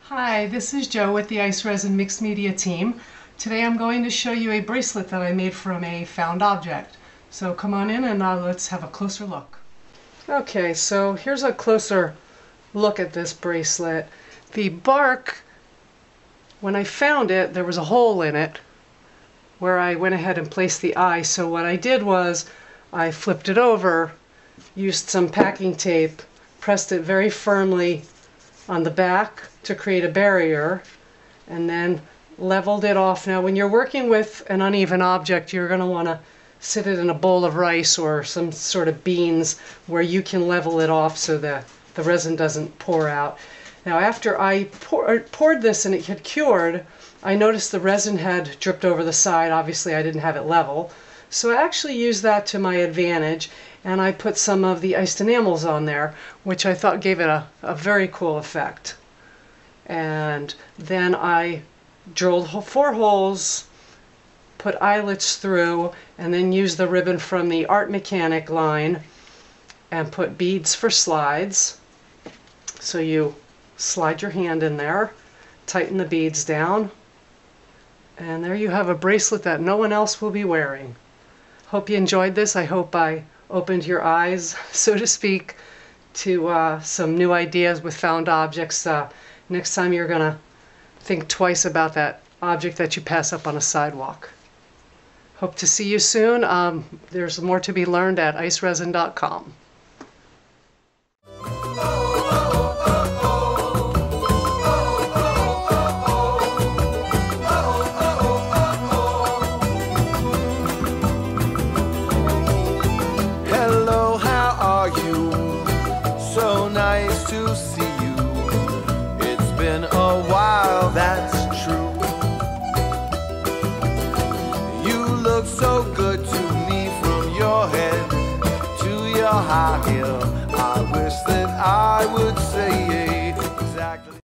Hi, this is Jo with the Ice Resin Mixed Media team. Today I'm going to show you a bracelet that I made from a found object. So come on in and let's have a closer look. Okay, so here's a closer look at this bracelet. The bark, when I found it, there was a hole in it where I went ahead and placed the eye. So what I did was I flipped it over, used some packing tape, pressed it very firmly on the back to create a barrier, and then leveled it off. Now when you're working with an uneven object, you're going to want to sit it in a bowl of rice or some sort of beans where you can level it off so that the resin doesn't pour out. Now after I poured this and it had cured, I noticed the resin had dripped over the side. Obviously I didn't have it level, so I actually used that to my advantage, and I put some of the iced enamels on there, which I thought gave it a very cool effect. And then I drilled 4 holes, put eyelets through, and then used the ribbon from the Art Mechanic line and put beads for slides. So you slide your hand in there, tighten the beads down, and there you have a bracelet that no one else will be wearing. Hope you enjoyed this. I hope I opened your eyes, so to speak, to some new ideas with found objects. Next time you're gonna think twice about that object that you pass up on a sidewalk. Hope to see you soon. There's more to be learned at iceresin.com. Hello, how are you? So nice to see you. It's been a while, that's true. You look so good to me, from your head to your high heel. I wish that I would say exactly